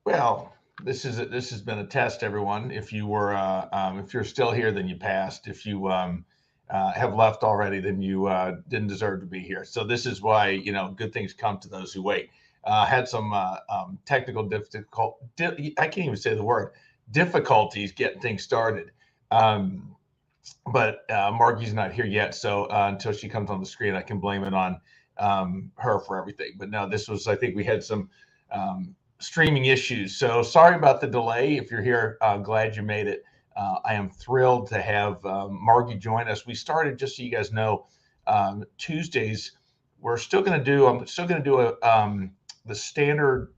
Well, this has been a test, everyone. If you're still here, then you passed. If you have left already, then you didn't deserve to be here. So this is why good things come to those who wait. Had some technical I can't even say the word difficulties getting things started. Um, but Margy's not here yet, so until she comes on the screen, I can blame it on her for everything. But no, I think we had some streaming issues. So sorry about the delay. If you're here, glad you made it. I am thrilled to have Margy join us. We started, just so you guys know, Tuesdays. I'm still going to do the standard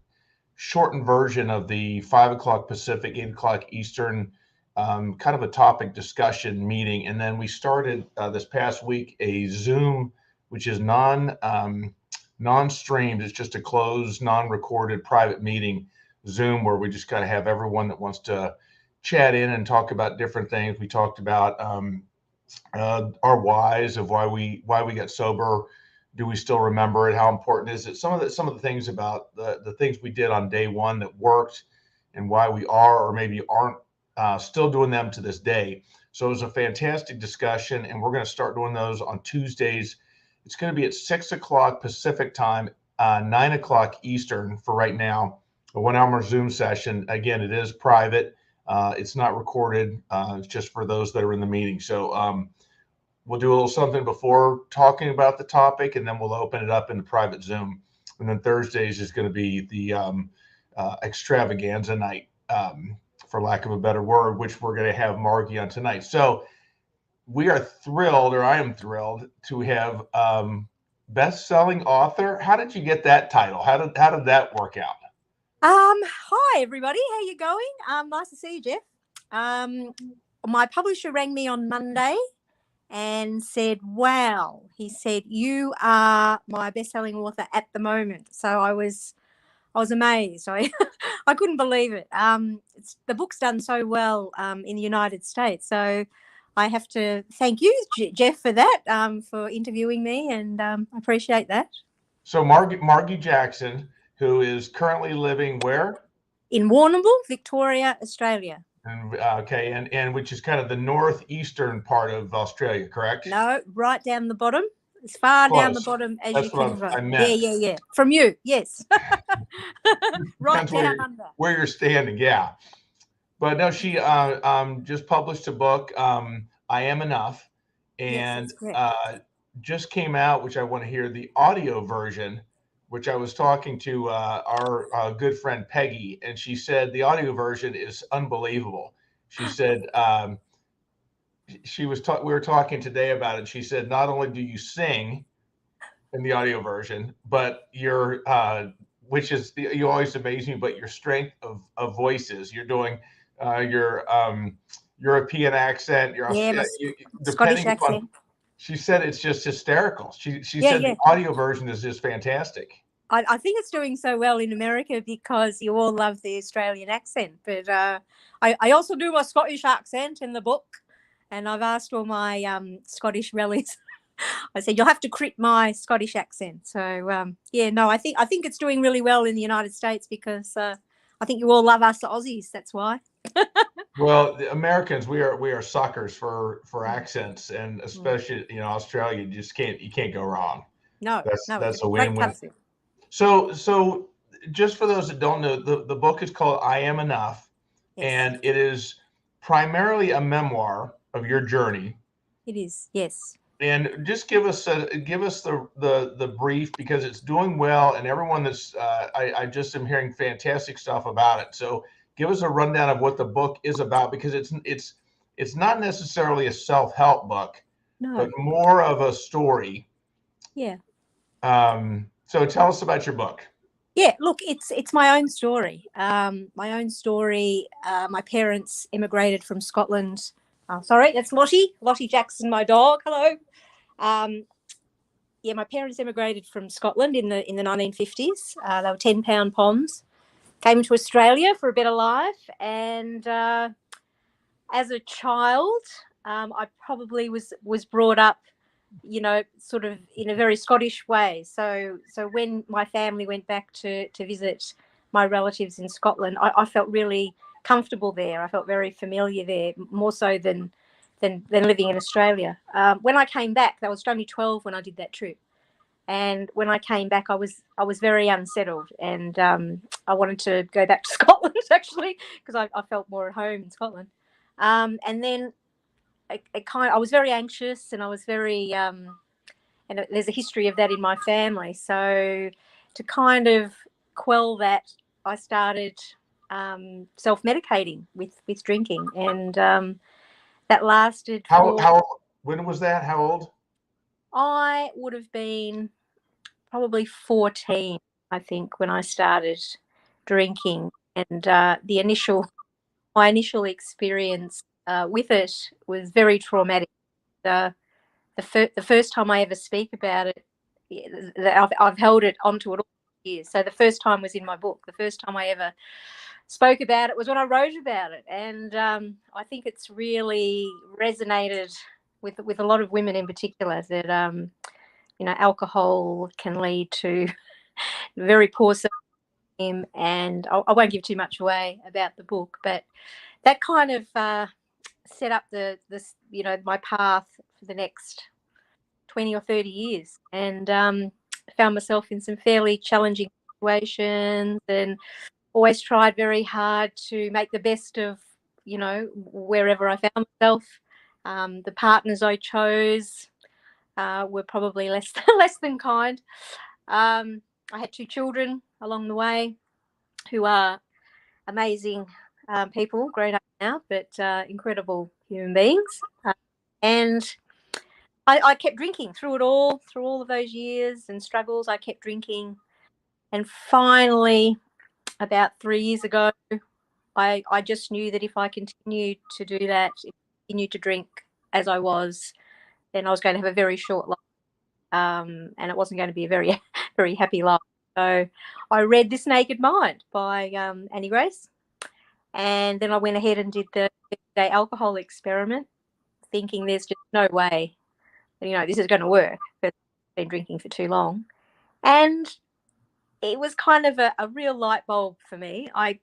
shortened version of the 5 o'clock Pacific, 8 o'clock Eastern, kind of a topic discussion meeting. And then we started this past week a Zoom, which is non-streamed. It's just a closed, non-recorded private meeting Zoom where we just kind of have everyone that wants to chat in and talk about different things. We talked about our whys of why we got sober. Do we still remember it? How important is it? Some of the things about the things we did on day one that worked, and why we are or maybe aren't still doing them to this day. So it was a fantastic discussion, and we're going to start doing those on Tuesdays. It's going to be at 6 o'clock Pacific time, 9 o'clock Eastern for right now. A 1 hour Zoom session. Again, it is private. It's not recorded. It's just for those that are in the meeting. So we'll do a little something before talking about the topic, and then we'll open it up in the private Zoom. And then Thursdays is going to be the extravaganza night, for lack of a better word, which we're going to have Margy on tonight. So we are thrilled, or I am thrilled, to have best-selling author. How did you get that title? How did that work out? Hi everybody, how you going? Nice to see you, Jeff. My publisher rang me on Monday and said, wow, he said, you are my best-selling author at the moment. So I was amazed. I couldn't believe it. The book's done so well in the United States. So I have to thank you, Jeff, for that, for interviewing me, and I appreciate that. So Margy Jackson, who is currently living where? In Warrnambool, Victoria, Australia. And, okay, and which is kind of the northeastern part of Australia, correct? No, right down the bottom. As far down the bottom as That's you can what go. I meant. Yeah. From you, yes. Right down under. Where you're standing, yeah. But no, she just published a book, I Am Enough, and just came out, which I want to hear the audio version, which I was talking to our good friend Peggy, and she said the audio version is unbelievable. She said we were talking today about it. She said not only do you sing in the audio version, but your you always amaze me, but your strength of voices. You're doing your European accent, your Scottish accent. She said it's just hysterical. She said the audio version is just fantastic. I think it's doing so well in America because you all love the Australian accent. But I also do my Scottish accent in the book, and I've asked all my Scottish rallies. I said you'll have to crit my Scottish accent. So I think it's doing really well in the United States because I think you all love us Aussies. That's why. Well, the Americans, we are suckers for accents, and especially Australia. You can't go wrong. No, that's a win-win. So just for those that don't know, the book is called I Am Enough, and it is primarily a memoir of your journey. It is, yes. And just give us the brief, because it's doing well, and everyone that's I just am hearing fantastic stuff about it. So give us a rundown of what the book is about, because it's not necessarily a self-help book, but more of a story. Yeah. So tell us about your book. Yeah, look, it's my own story. My own story. My parents immigrated from Scotland. Sorry, that's Margy Jackson, my dog. Hello. My parents immigrated from Scotland in the 1950s. They were 10-pound poms. Came to Australia for a better life, and as a child, I probably was brought up, sort of in a very Scottish way. So when my family went back to visit my relatives in Scotland, I felt really comfortable there. I felt very familiar there, more so than living in Australia. When I came back, I was only 12 when I did that trip. And when I came back, I was very unsettled, and I wanted to go back to Scotland actually, because I felt more at home in Scotland. And then I was very anxious, and I was very and there's a history of that in my family. So to kind of quell that, I started self-medicating with drinking, and that lasted for. When was that? How old? I would have been probably 14, I think, when I started drinking, and my initial experience with it was very traumatic. The first time I ever speak about it, I've held it onto it all years. So the first time was in my book. The first time I ever spoke about it was when I wrote about it, and I think it's really resonated with a lot of women in particular, that alcohol can lead to very poor self-esteem, and I won't give too much away about the book, but that kind of set up my path for the next 20 or 30 years, and found myself in some fairly challenging situations, and always tried very hard to make the best of wherever I found myself. The partners I chose were probably less than kind. I had 2 children along the way who are amazing people, grown up now, but incredible human beings. And I kept drinking through all of those years and struggles. I kept drinking. And finally, about 3 years ago, I just knew that if I continued to do that, if I continued to drink as I was, then I was going to have a very short life. And it wasn't going to be a very, very happy life. So I read This Naked Mind by Annie Grace. And then I went ahead and did the 30-day alcohol experiment, thinking there's just no way, this is going to work, because I've been drinking for too long. And it was kind of a real light bulb for me. I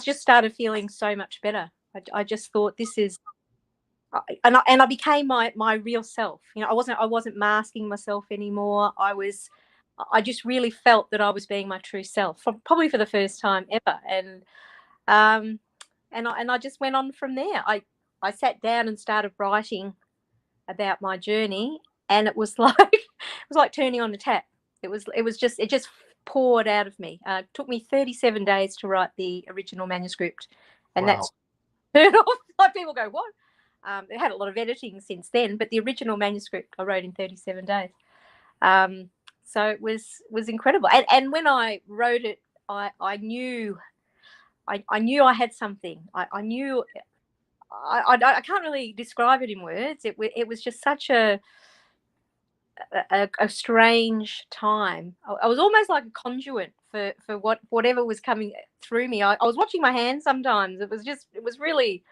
just started feeling so much better. I just thought, this is, and I became my real self. I wasn't masking myself anymore. I just really felt that I was being my true self, probably for the first time ever. And I just went on from there. I sat down and started writing about my journey, and it was like turning on the tap. It just poured out of me. It took me 37 days to write the original manuscript, and Wow. that's heard of. Like, people go, what? It had a lot of editing since then, but the original manuscript I wrote in 37 days. So it was incredible. And when I wrote it, I knew I had something. I knew. I can't really describe it in words. It was just such a strange time. I was almost like a conduit for whatever was coming through me. I was watching my hands sometimes. It was really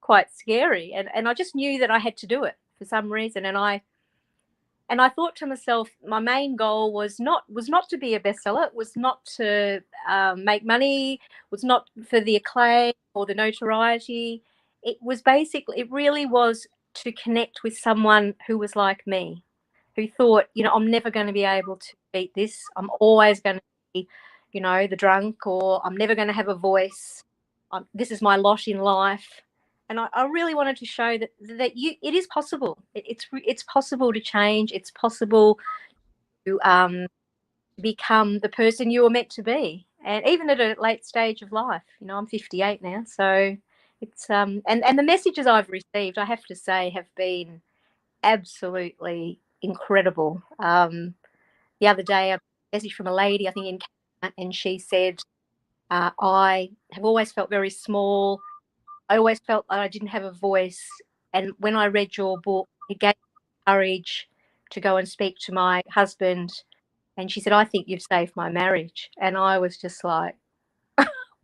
quite scary, and I just knew that I had to do it for some reason. And I thought to myself, my main goal was not to be a bestseller. It was not to make money. It was not for the acclaim or the notoriety. It really was to connect with someone who was like me, who thought, I'm never going to be able to beat this. I'm always going to be, the drunk, or I'm never going to have a voice. This is my lot in life. And I really wanted to show that it is possible. It's possible to change. It's possible to become the person you were meant to be, and even at a late stage of life. I'm 58 now, so it's and the messages I've received, I have to say, have been absolutely incredible. The other day, a message from a lady, I think in Canada, and she said, I have always felt very small. I always felt that I didn't have a voice. And when I read your book, it gave me courage to go and speak to my husband. And she said, I think you've saved my marriage. And I was just like,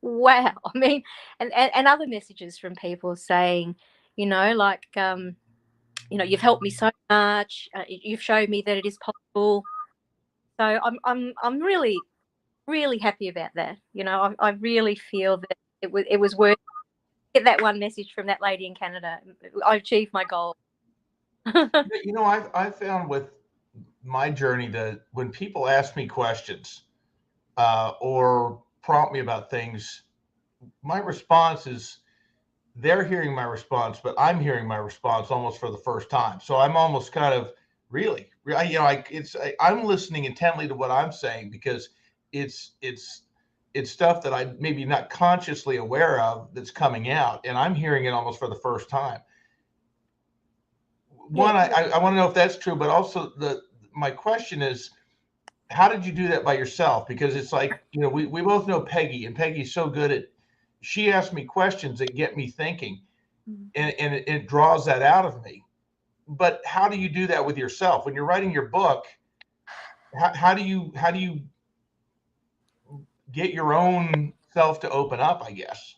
wow. I mean, and other messages from people saying, you've helped me so much. You've showed me that it is possible. So I'm really really happy about that. I really feel that it was worth get that one message from that lady in Canada. I achieved my goal. I found with my journey that when people ask me questions or prompt me about things, my response is they're hearing my response, but I'm hearing my response almost for the first time. So I'm almost kind of really, I'm listening intently to what I'm saying because it's stuff that I maybe not consciously aware of that's coming out, and I'm hearing it almost for the first time. One, I want to know if that's true, but also my question is, how did you do that by yourself? Because it's like, we both know Peggy, and Peggy's so good at, she asks me questions that get me thinking, and it draws that out of me. But how do you do that with yourself when you're writing your book? How do you get your own self to open up, I guess?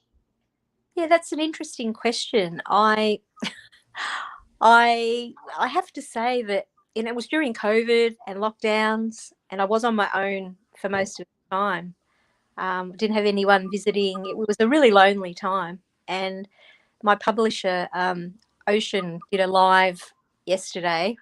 Yeah, that's an interesting question. I have to say that, it was during COVID and lockdowns, and I was on my own for most of the time. Didn't have anyone visiting. It was a really lonely time, and my publisher, Ocean, did a live yesterday.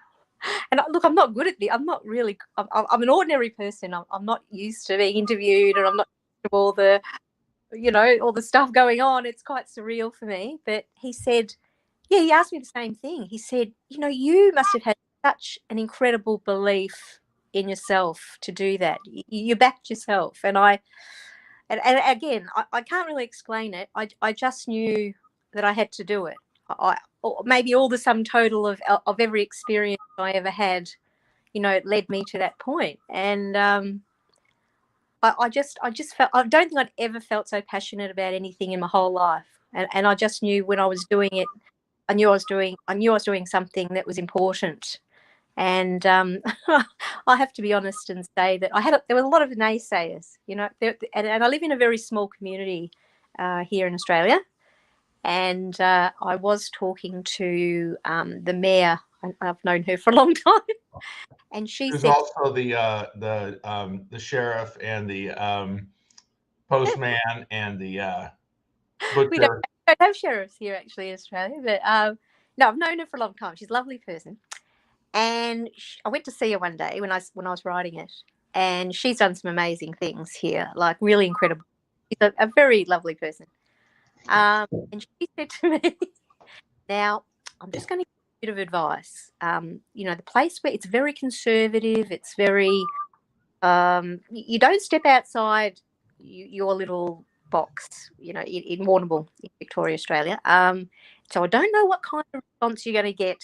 And look, I'm not good at the. I'm not really. I'm an ordinary person. I'm not used to being interviewed, and I'm not used to all the stuff going on. It's quite surreal for me. But he said, yeah, he asked me the same thing. He said, you must have had such an incredible belief in yourself to do that. You backed yourself. And again, I can't really explain it. I just knew that I had to do it. Or maybe all the sum total of every experience I ever had, it led me to that point. And I just felt, I don't think I'd ever felt so passionate about anything in my whole life. And I just knew when I was doing it, I knew I was doing something that was important. And I have to be honest and say that there were a lot of naysayers, and I live in a very small community here in Australia. And I was talking to the mayor. I've known her for a long time, and she There's said, also the sheriff and the postman and the we don't, butcher. don't have sheriffs here actually in Australia, but no, I've known her for a long time. She's a lovely person. And I went to see her one day when I was writing it, and she's done some amazing things here, like really incredible. She's a very lovely person. And she said to me, "Now, I'm just going to give you a bit of advice. The place where it's very conservative, it's very you don't step outside your little box, in Warrnambool, in Victoria, Australia. So I don't know what kind of response you're going to get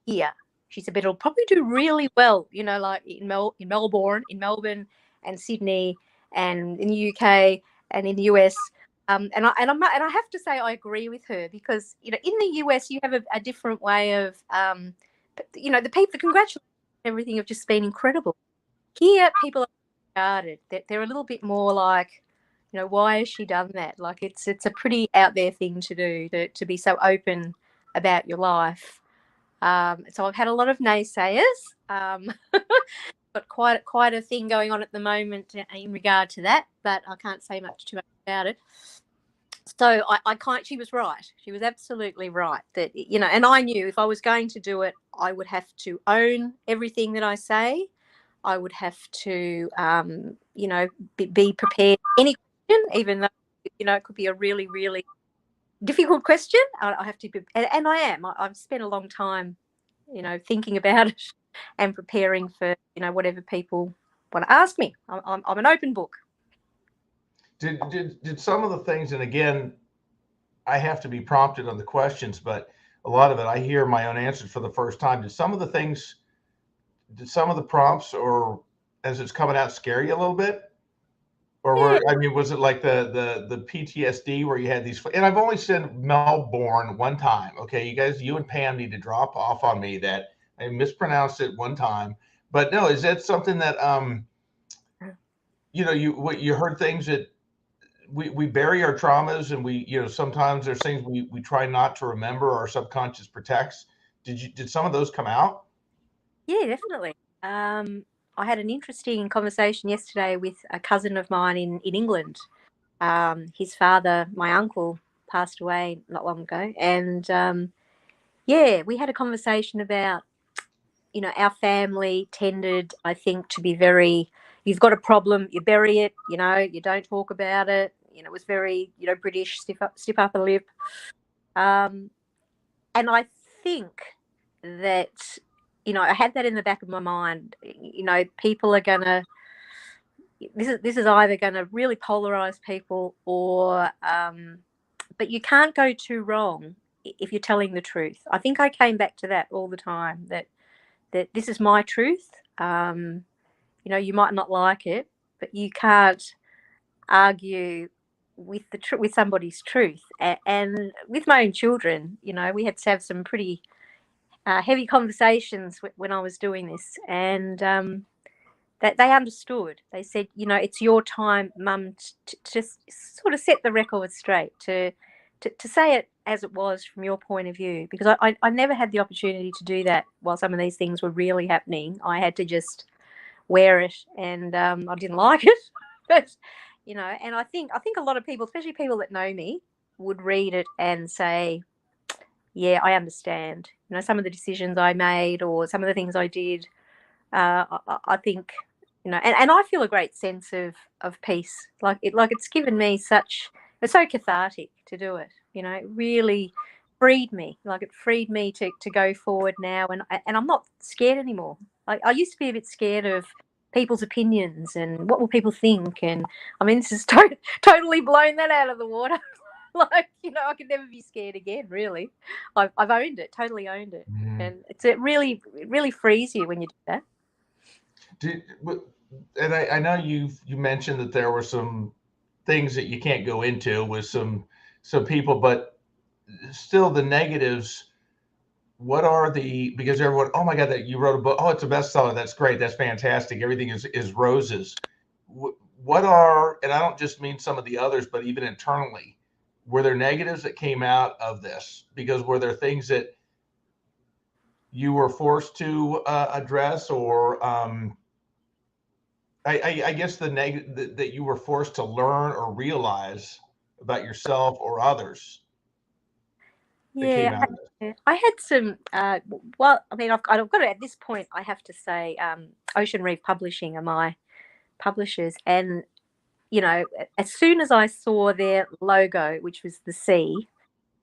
here." She said, "But it'll probably do really well, like in Melbourne, in Melbourne, and Sydney, and in the UK, and in the US." And I have to say I agree with her, because in the US you have a different way of the people, the congratulations and everything have just been incredible. Here people are regarded. They're a little bit more like, why has she done that? Like it's a pretty out there thing to do, to be so open about your life. So I've had a lot of naysayers, but quite a thing going on at the moment in regard to that. But I can't say too much about it. So I can't. She was right. She was absolutely right. That and I knew if I was going to do it, I would have to own everything that I say. I would have to, be prepared for any question, even though it could be a really, really difficult question. I have to be, and I am. I've spent a long time, thinking about it and preparing for whatever people want to ask me. I'm an open book. Did some of the things, and again, I have to be prompted on the questions, but a lot of it I hear my own answers for the first time. Did some of the prompts, or as it's coming out, scare you a little bit? Or Yeah, was it like the PTSD where you had these? And I've only said Melbourne one time. Okay, you and Pam need to drop off on me that I mispronounced it one time. But no, is that something that you heard things that we bury our traumas, and sometimes there's things we try not to remember, our subconscious protects. Did some of those come out? yeah, definitely. I had an interesting conversation yesterday with a cousin of mine in England. His father, my uncle, passed away not long ago, and yeah, we had a conversation about, our family tended, I think, to be very, you've got a problem, you bury it, you don't talk about it. It was very, British, stiff upper lip. And I think that, I had that in the back of my mind. People are going to, this is either going to really polarize people or, but you can't go too wrong if you're telling the truth. I think I came back to that all the time, that this is my truth. You might not like it, but you can't argue with with somebody's truth. And with my own children, we had to have some pretty heavy conversations when I was doing this, and that they understood. They said, it's your time, Mum, to just sort of set the record straight, to say it as it was from your point of view, because I never had the opportunity to do that while some of these things were really happening. I had to just wear it, and I didn't like it, but and I think a lot of people, especially people that know me, would read it and say, yeah, I understand. Some of the decisions I made or some of the things I did. I think, and I feel a great sense of peace. Like it's given me it's so cathartic to do it. It really freed me. Like it freed me to go forward now, and I'm not scared anymore. I used to be a bit scared of people's opinions and what will people think, and I mean, this has totally blown that out of the water. Like, I could never be scared again, really. I've owned it, totally owned it. Mhm. And it really frees you when you do that. And I know you mentioned that there were some things that you can't go into with some people, but still the negatives. What are because everyone, oh my God, that you wrote a book, oh, it's a bestseller, that's great, that's fantastic, everything is roses. What are, and I don't just mean some of the others, but even internally, were there negatives that came out of this? Because were there things that you were forced to address, or I guess that you were forced to learn or realize about yourself or others that came Yeah, out of this? I had some. Well, I mean, I've got to, at this point, I have to say, Ocean Reef Publishing are my publishers, and as soon as I saw their logo, which was the sea,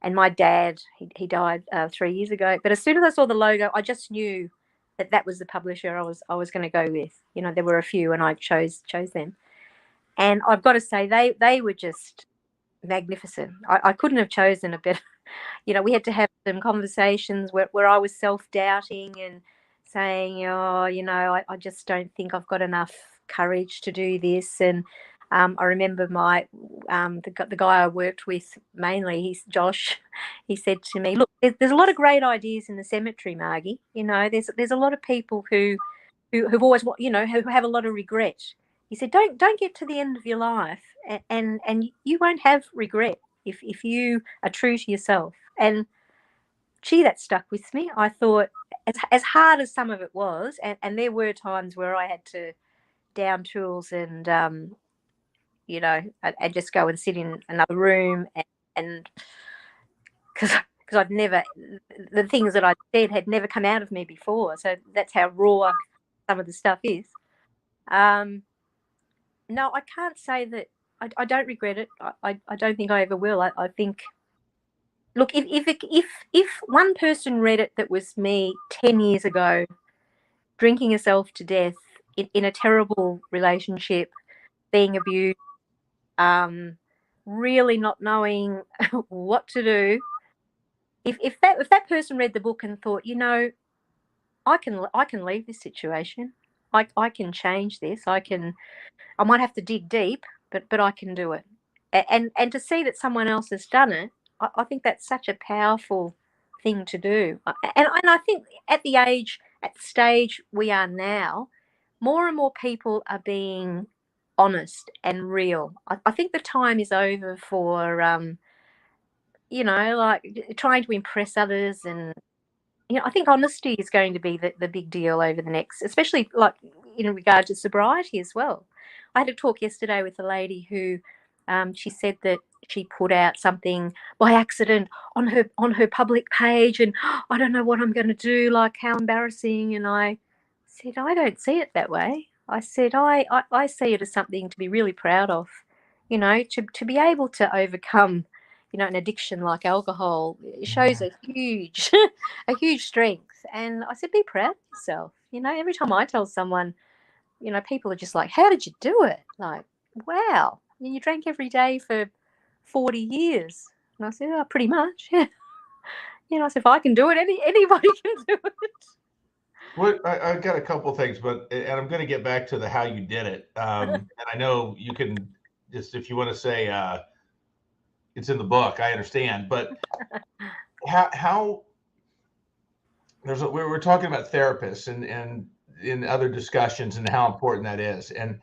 and my dad, he died 3 years ago, but as soon as I saw the logo, I just knew that was the publisher I was going to go with. There were a few, and I chose them, and I've got to say they were just magnificent. I couldn't have chosen a better. We had to have some conversations where I was self-doubting and saying, oh, I just don't think I've got enough courage to do this. And I remember the guy I worked with mainly, he's Josh. He said to me, look, there's a lot of great ideas in the cemetery, Margie. There's a lot of people who've always, who have a lot of regret. He said, don't get to the end of your life and you won't have regret if you are true to yourself. And gee, that stuck with me. I thought, as hard as some of it was, and there were times where I had to down tools and I'd just go and sit in another room and because I'd never, the things that I'd said had never come out of me before. So that's how raw some of the stuff is. No, I can't say that I don't regret it. I don't think I ever will. I think, look, if one person read it that was me 10 years ago, drinking herself to death in a terrible relationship, being abused, really not knowing what to do. If that person read the book and thought, I can leave this situation. I can change this. I might have to dig deep, but I can do it. And to see that someone else has done it, I think that's such a powerful thing to do. And I think at the stage we are now, more and more people are being honest and real. I think the time is over for like trying to impress others and I think honesty is going to be the big deal over the next, especially like in regard to sobriety as well. I had a talk yesterday with a lady who, she said that she put out something by accident on her public page, and I don't know what I'm going to do. Like, how embarrassing! And I said, I don't see it that way. I said, I see it as something to be really proud of. To be able to overcome, an addiction like alcohol, it shows a huge a huge strength. And I said, be proud of yourself. Every time I tell someone, people are just like, how did you do it? Like, wow. And you drank every day for 40 years. And I said, oh, pretty much. Yeah. I said, if I can do it, anybody can do it. What I got a couple things, and I'm going to get back to the how you did it. And I know you can just, if you want to say it's in the book, I understand. But how we're talking about therapists and in other discussions and how important that is. And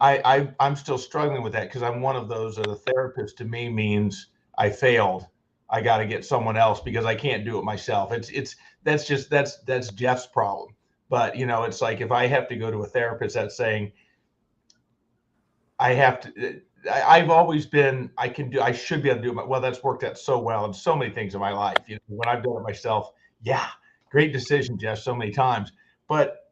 I'm still struggling with that because I'm one of those. The therapist to me means I failed. I got to get someone else because I can't do it myself. That's Jeff's problem. But it's like if I have to go to a therapist, that's saying I have to. I've always been. I should be able to do it. Well, that's worked out so well in so many things in my life. When I've done it myself, yeah, great decision, Jeff, so many times. But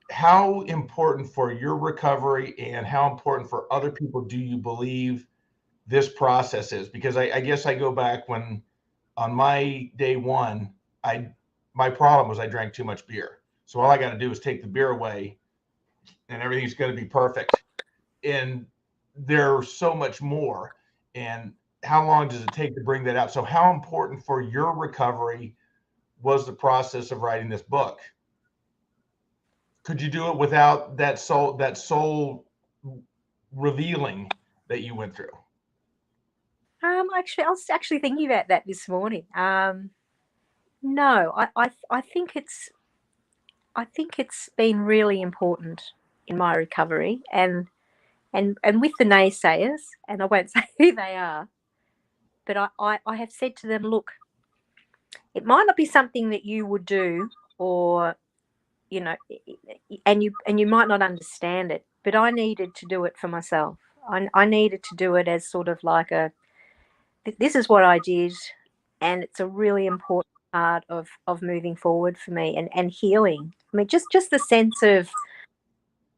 how important for your recovery and how important for other people do you believe this process is? Because I guess I go back when on my day one, my problem was I drank too much beer. So all I got to do is take the beer away and everything's going to be perfect. And there's so much more. And how long does it take to bring that out? So how important for your recovery was the process of writing this book? Could you do it without that soul revealing that you went through? Actually, I was actually thinking about that this morning. No, I think it's been really important in my recovery, and with the naysayers, and I won't say who they are, but I have said to them, look, it might not be something that you would do, or and you might not understand it, but I needed to do it for myself. I needed to do it as sort of like this is what I did, and it's a really important part of moving forward for me and healing. I mean, just the sense of,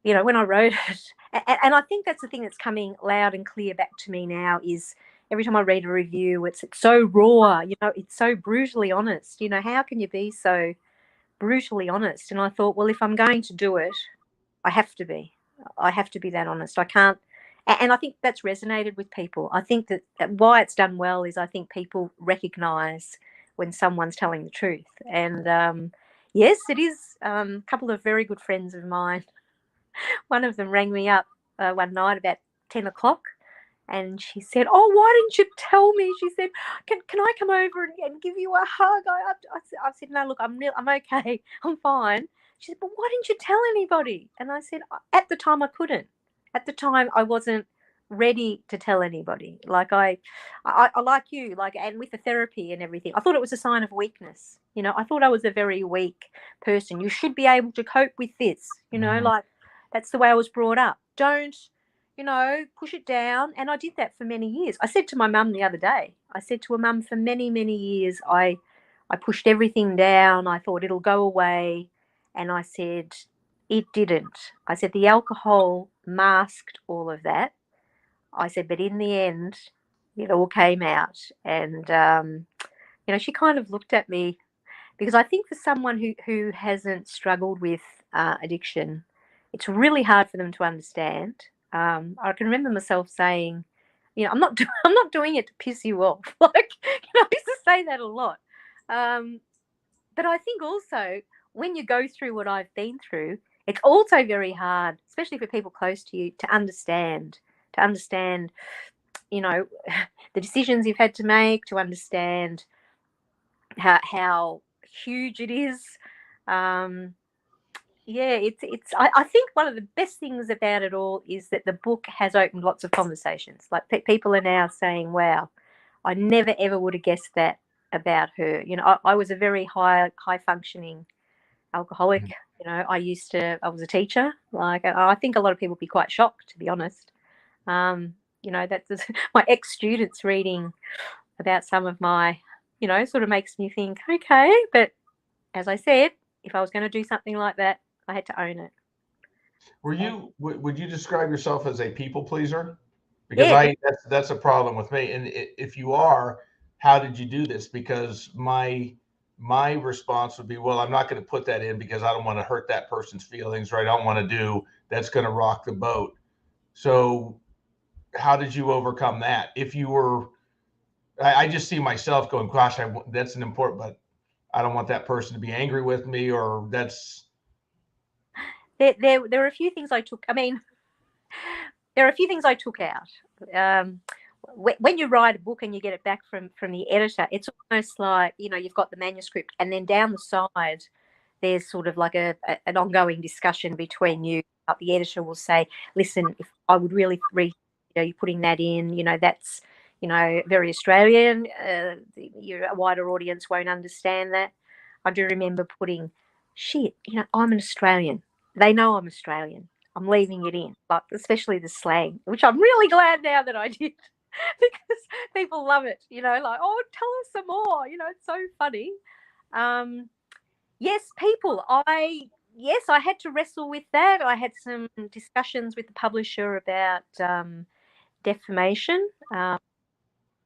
when I wrote it, and I think that's the thing that's coming loud and clear back to me now is every time I read a review, it's so raw, it's so brutally honest. How can you be so brutally honest? And I thought, well, if I'm going to do it, I have to be. I have to be that honest. I can't. And I think that's resonated with people. I think that why it's done well is I think people recognise when someone's telling the truth. And yes, it is. A couple of very good friends of mine, one of them rang me up one night about 10 o'clock, and she said, oh, why didn't you tell me? She said, can I come over and give you a hug? I said, no, look, I'm okay. I'm fine. She said, but why didn't you tell anybody? And I said, at the time I couldn't. At the time I wasn't ready to tell anybody. Like I like you, like, and with the therapy and everything, I thought it was a sign of weakness. I thought I was a very weak person. You should be able to cope with this, like that's the way I was brought up. Don't, push it down. And I did that for many years. I said to my mum the other day, I said to her mum, for many, many years, I pushed everything down. I thought it'll go away. And I said, it didn't. I said, the alcohol masked all of that. I said, but in the end, it all came out. And, she kind of looked at me because I think for someone who hasn't struggled with addiction, it's really hard for them to understand. I can remember myself saying, I'm not doing it to piss you off. Like, I used to say that a lot. But I think also when you go through what I've been through, it's also very hard, especially for people close to you, to understand, the decisions you've had to make, to understand how huge it is. Yeah, it's. I think one of the best things about it all is that the book has opened lots of conversations. Like people are now saying, "Wow, I never ever would have guessed that about her. You know, I was a very high functioning alcoholic. You know, I was a teacher. Like, I think a lot of people would be quite shocked, to be honest. You know, that's my ex-students reading about some of my, you know, sort of makes me think, okay, but as I said, if I was going to do something like that, I had to own it. Would you describe yourself as a people pleaser? Because Yeah, that's a problem with me. And if you are, how did you do this? Because my response would be, well, I'm not going to put that in because I don't want to hurt that person's feelings, right? I don't want to do that's going to rock the boat. So how did you overcome that? If you were, I just see myself going, gosh, that's an important, but I don't want that person to be angry with me, or that's. there were a few things I took. I mean, there are a few things I took out. When you write a book and you get it back from the editor, it's almost like, you know, you've got the manuscript, and then down the side there's sort of like an ongoing discussion between you. The editor will say, listen, if I would really read, you know, you're putting that in, you know, that's, you know, very Australian, a wider audience won't understand that. I do remember putting, shit, you know, I'm an Australian, they know I'm Australian, I'm leaving it in, like especially the slang, which I'm really glad now that I did. Because people love it, you know, like, oh, tell us some more, you know, it's so funny. Yes, people, I had to wrestle with that. I had some discussions with the publisher about defamation,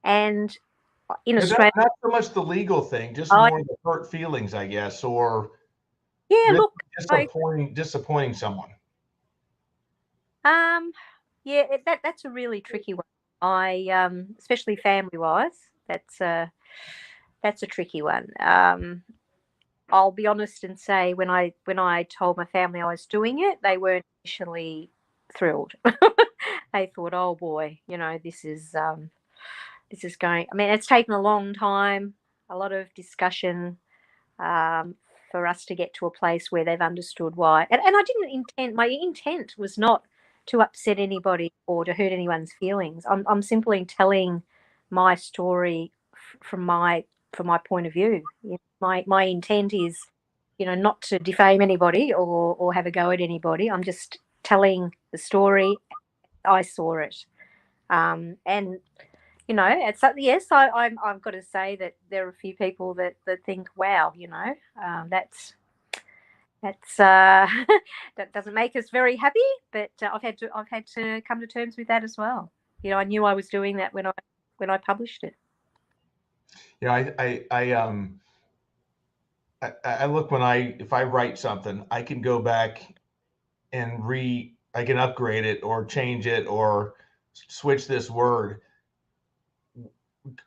and in But Australia, not so much the legal thing, just I more the hurt feelings, I guess, or yeah, really look, I disappointing someone. yeah, that's a really tricky one. Especially family wise, that's a tricky one. I'll be honest and say, when I told my family I was doing it, they weren't initially thrilled. They thought, oh boy, you know, this is going. I mean, it's taken a long time, a lot of discussion, for us to get to a place where they've understood why. And I didn't intend. My intent was not to upset anybody or to hurt anyone's feelings. I'm simply telling my story from my point of view. You know, my intent is, you know, not to defame anybody or have a go at anybody. I'm just telling the story. I saw it, and you know, it's yes, I've got to say that there are a few people that think, wow, you know, that's that doesn't make us very happy, but I've had to come to terms with that as well. You know, I knew I was doing that when I published it. Yeah, I look if I write something, I can go back and I can upgrade it or change it or switch this word.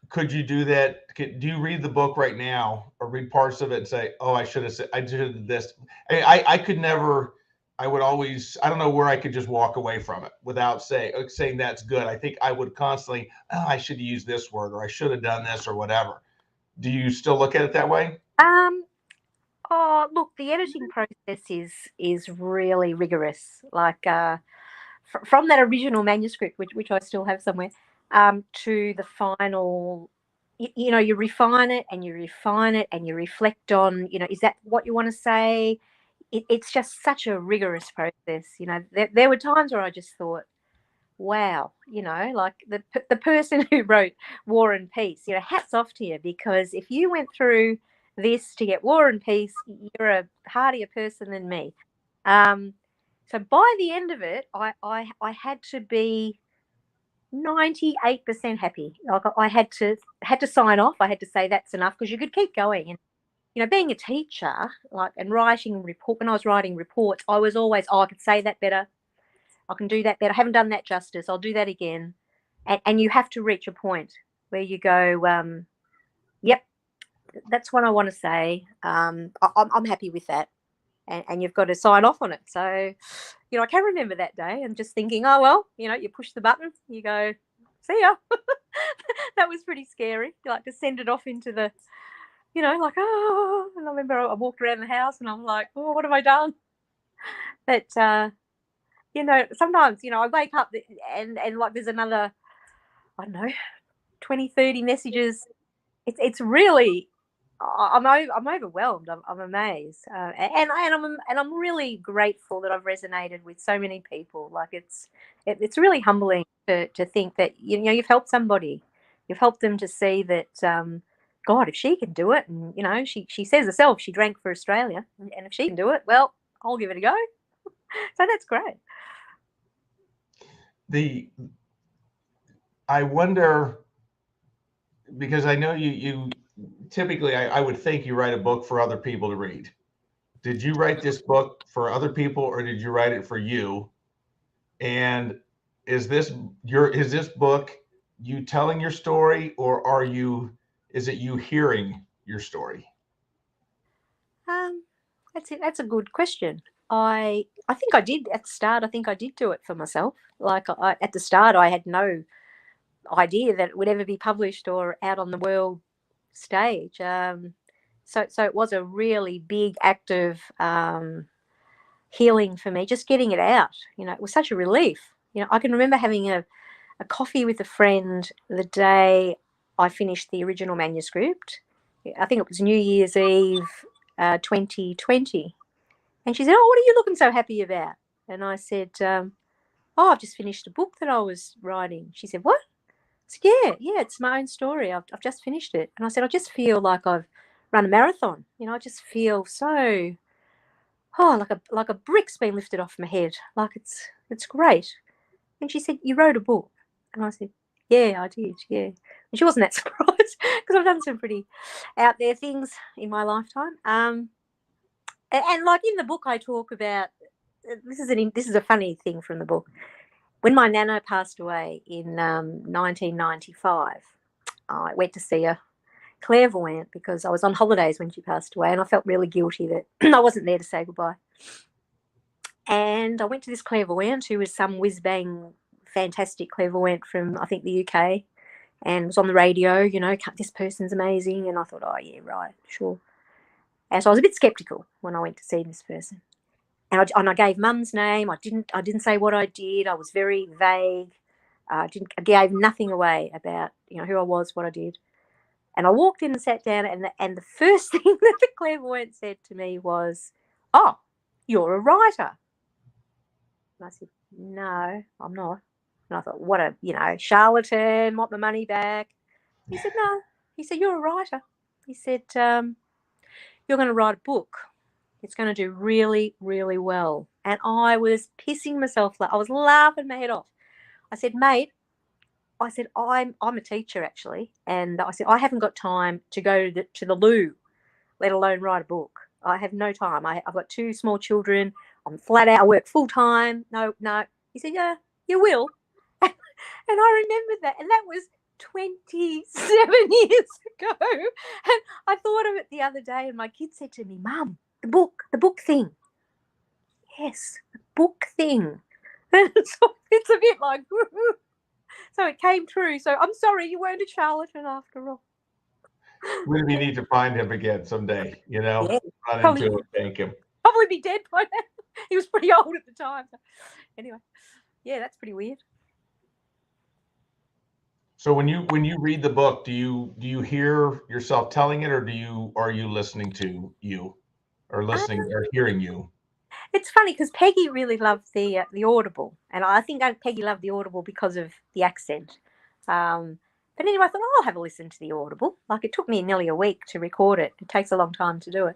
Could you do that? Do you read the book right now or read parts of it and say, oh, I should have did this? I could never, I would always, I don't know where I could just walk away from it without saying that's good. I think I would constantly, oh, I should use this word, or I should have done this, or whatever. Do you still look at it that way? Oh, look, the editing process is really rigorous. Like, from that original manuscript, which I still have somewhere, to the final, you know, you refine it and you refine it and you reflect on, you know, is that what you want to say? It's just such a rigorous process. You know, there were times where I just thought, wow, you know, like the person who wrote War and Peace, you know, hats off to you, because if you went through this to get War and Peace, you're a hardier person than me. So by the end of it, I had to be 98% happy. Like, I had to sign off. I had to say that's enough, because you could keep going. And you know, being a teacher, like, and writing report, when I was writing reports, I was always, oh, I could say that better. I can do that better. I haven't done that justice. I'll do that again. And you have to reach a point where you go, yep, that's what I want to say. I'm happy with that. And you've got to sign off on it. So, you know, I can remember that day and just thinking, oh, well, you know, you push the button, you go, see ya. That was pretty scary. You like to send it off into the, you know, like, oh, and I remember I walked around the house and I'm like, oh, what have I done? But, you know, sometimes, you know, I wake up and like there's another, I don't know, 20, 30 messages it's really, I'm overwhelmed. I'm amazed, and I'm really grateful that I've resonated with so many people. Like it's really humbling to think that you've helped somebody, you've helped them to see that God, if she can do it, and she says herself she drank for Australia, and if she can do it, well, I'll give it a go. So that's great. I wonder, because I know you typically, I would think you write a book for other people to read. Did you write this book for other people, or did you write it for you? And is this book you telling your story, or is it you hearing your story? That's a good question. I think I did at the start. I think I did do it for myself. Like at the start, I had no idea that it would ever be published or out on the world stage. So it was a really big act of healing for me, just getting it out. It was such a relief. I can remember having a coffee with a friend the day I finished the original manuscript. I think it was New Year's Eve, 2020. And she said, "Oh, what are you looking so happy about?" And I said, "Oh, I've just finished a book that I was writing." She said, "What?" I said, "Yeah, it's my own story. I've just finished it." And I said, "I just feel like I've run a marathon. I just feel so, like a brick's been lifted off my head. Like it's great." And she said, "You wrote a book?" And I said, "Yeah, I did, yeah." And she wasn't that surprised because I've done some pretty out there things in my lifetime. And like in the book, I talk about this is a funny thing from the book. When my nana passed away in 1995, I went to see a clairvoyant because I was on holidays when she passed away, and I felt really guilty that I wasn't there to say goodbye. And I went to this clairvoyant who was some whiz bang, fantastic clairvoyant from I think the UK, and was on the radio. This person's amazing, and I thought, oh yeah, right, sure. And so I was a bit skeptical when I went to see this person. And I gave Mum's name. I didn't say what I did. I was very vague. I gave nothing away about who I was, what I did. And I walked in and sat down, and the first thing that the clairvoyant said to me was, "Oh, you're a writer." And I said, "No, I'm not." And I thought, what a charlatan, want my money back. He said, "No." He said, "You're a writer." He said, "You're going to write a book. It's going to do really, really well." And I was pissing myself. I was laughing my head off. I said, "Mate," I said, I'm a teacher actually. And I said, "I haven't got time to go to the loo, let alone write a book. I have no time. I've got 2 small children. I'm flat out. I work full time. No." He said, "Yeah, you will." And I remembered that. And that was 27 years ago. And I thought of it the other day, and my kid said to me, "Mum, the book thing." Yes, the book thing. So it's a bit like, woo-hoo. So it came true. So I'm sorry, you weren't a charlatan after all. We need to find him again someday, Yeah, run probably, into him, thank him. probably be dead by now. He was pretty old at the time. So anyway, yeah, that's pretty weird. So when you read the book, do you hear yourself telling it, or are you listening to you, or hearing you? It's funny because Peggy really loved the Audible, and I think Peggy loved the Audible because of the accent. But anyway, I thought, oh, I'll have a listen to the Audible. Like it took me nearly a week to record it. It takes a long time to do it,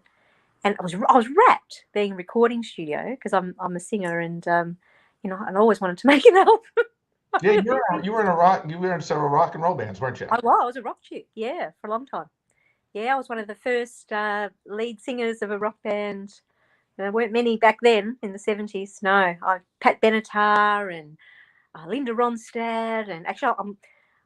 and I was rapt being in a recording studio because I'm a singer, and and I always wanted to make an album. Yeah, you were in several rock and roll bands, weren't you? I was a rock chick, yeah, for a long time. Yeah, I was one of the first lead singers of a rock band. There weren't many back then in the 70s. No, Pat Benatar and Linda Ronstadt, and actually,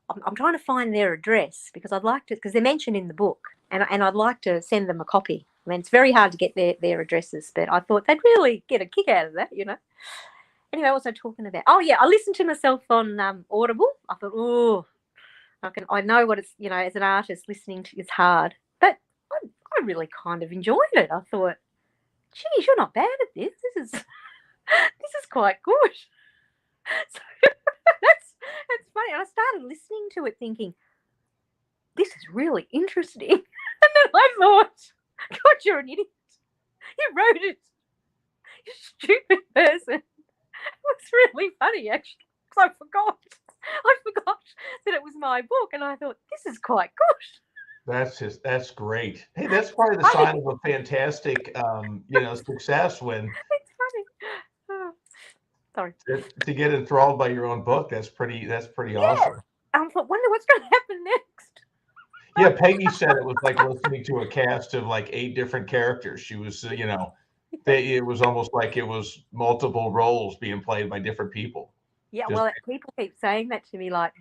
I'm trying to find their address because I'd like to, because they're mentioned in the book, and I'd like to send them a copy. I mean, it's very hard to get their addresses, but I thought they'd really get a kick out of that, Anyway, also talking about, oh yeah, I listened to myself on Audible. I thought, oh, I know what it's, as an artist, listening to it's hard, but I really kind of enjoyed it. I thought, geez, you're not bad at this. This is quite good. So that's funny. And I started listening to it thinking, this is really interesting. And then I thought, God, you're an idiot. You wrote it. You stupid person. It was really funny, actually, because I forgot that it was my book, and I thought, this is quite good. That's great. Hey, that's probably the sign of a fantastic, success when It's funny. Oh, sorry. to get enthralled by your own book. That's pretty awesome. I thought, wonder what's going to happen next. Yeah, Peggy said it was like listening to a cast of like 8 different characters. She was, it was almost like it was multiple roles being played by different people. Yeah, well, people keep saying that to me. Like,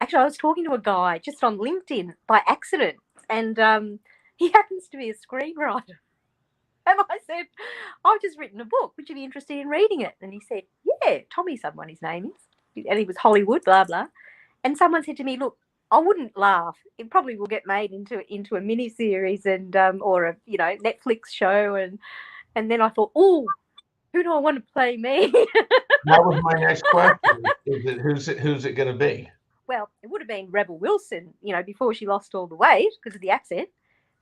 actually, I was talking to a guy just on LinkedIn by accident, and he happens to be a screenwriter. And I said, I've just written a book. Would you be interested in reading it? And he said, yeah, Tommy someone his name is. And he was Hollywood, blah, blah. And someone said to me, look, I wouldn't laugh. It probably will get made into a mini series and or a Netflix show. And then I thought, oh, who do I want to play me? That was my next question. Who's it going to be? Well, it would have been Rebel Wilson, before she lost all the weight because of the accent.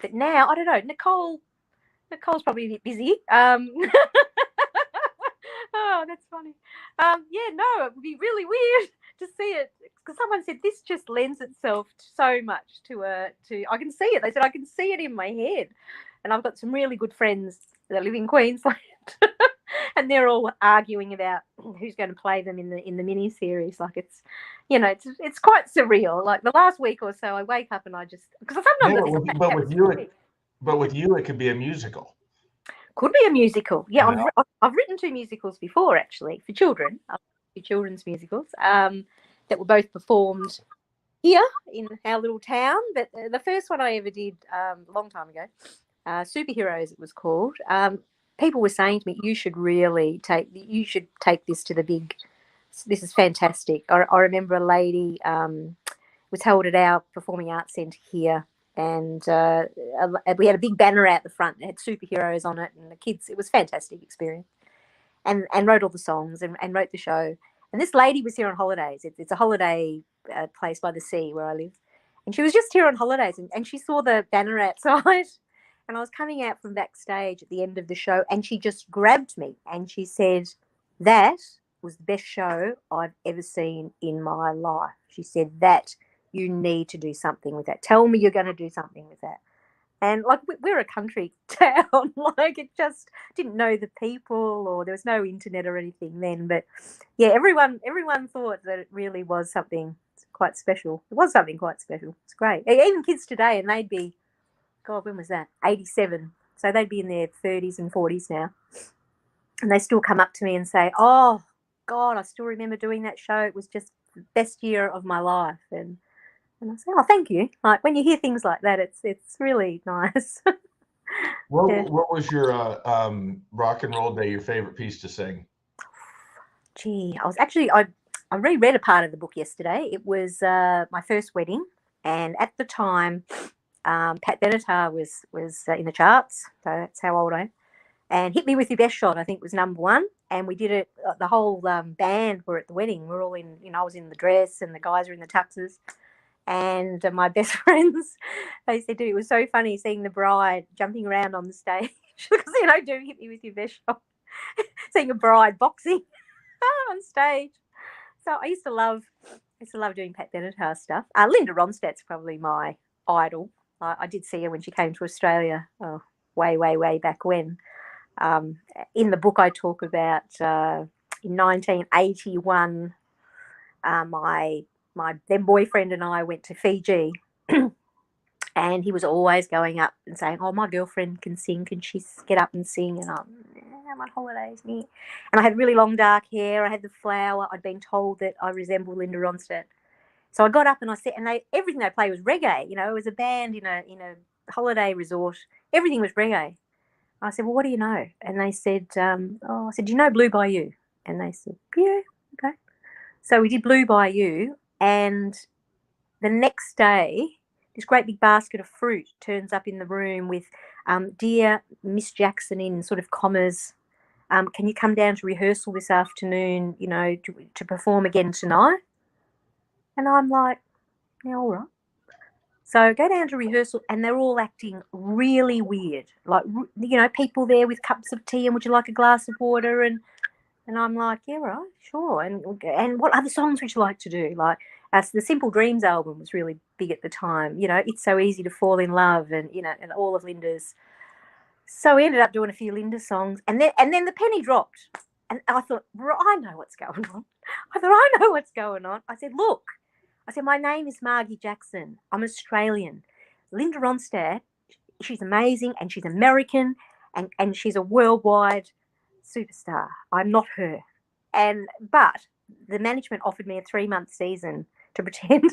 But now, I don't know, Nicole's probably a bit busy. Oh, that's funny. It would be really weird to see it because someone said this just lends itself so much to I can see it. They said I can see it in my head, and I've got some really good friends that live in Queensland, and they're all arguing about who's going to play them in the mini series. Like it's quite surreal. Like the last week or so, I wake up and I just because sometimes but with you it could be a musical. Could be a musical. Yeah, I've written 2 musicals before, actually, for children. 2 children's musicals that were both performed here in our little town. But the first one I ever did a long time ago, Superheroes it was called, people were saying to me, you should take this to the big, this is fantastic. I remember a lady was held at our Performing Arts Centre here, and we had a big banner out the front. It had superheroes on it, and the kids. It was a fantastic experience, and wrote all the songs and wrote the show. And this lady was here on holidays. It's a holiday place by the sea where I live, and she was just here on holidays, and she saw the banner outside. And I was coming out from backstage at the end of the show, and she just grabbed me and she said, "That was the best show I've ever seen in my life." She said that. You need to do something with that. Tell me you're going to do something with that. And like we're a country town, like it just didn't know the people, or there was no internet or anything then. But yeah, everyone thought that it really was something quite special. It was something quite special. It's great. Even kids today, and they'd be, God, when was that? 87. So they'd be in their 30s and 40s now, and they still come up to me and say, "Oh God, I still remember doing that show. It was just the best year of my life." And I say, "Oh, thank you." Like when you hear things like that, it's really nice. What was your rock and roll day? Your favorite piece to sing? Gee, I reread a part of the book yesterday. It was my first wedding, and at the time, Pat Benatar was in the charts. So that's how old I am. And "Hit Me With Your Best Shot," I think, was #1. And we did it. The whole band were at the wedding. We're all in. I was in the dress, and the guys were in the tuxes. And my best friends, they said, "Dude, it was so funny seeing the bride jumping around on the stage because do hit me with your best shot." Seeing a bride boxing on stage. So I used to love doing Pat Benatar stuff. Linda Ronstadt's probably my idol. I did see her when she came to Australia, way back when. In the book, I talk about in 1981, my then boyfriend and I went to Fiji, and he was always going up and saying, "Oh, my girlfriend can sing. Can she get up and sing?" And I'm on holidays. And I had really long dark hair. I had the flower. I'd been told that I resembled Linda Ronstadt. So I got up and I said, and everything they played was reggae. It was a band in a holiday resort. Everything was reggae. I said, "Well, what do you know?" And they said, I said, "Do you know Blue Bayou?" And they said, "Yeah, okay." So we did Blue Bayou. And the next day, this great big basket of fruit turns up in the room with, "Dear Miss Jackson," in sort of commas, "can you come down to rehearsal this afternoon, to perform again tonight?" And I'm like, "Yeah, all right." So I go down to rehearsal and they're all acting really weird. Like, people there with cups of tea and would you like a glass of water? And I'm like, yeah, right, sure. And what other songs would you like to do? Like, the Simple Dreams album was really big at the time. It's so easy to fall in love, and and all of Linda's. So we ended up doing a few Linda songs, and then the penny dropped, and I thought, I know what's going on. I said, look, my name is Margy Jackson. I'm Australian. Linda Ronstadt, she's amazing, and she's American, and she's a worldwide superstar. I'm not her. But the management offered me a 3-month season to pretend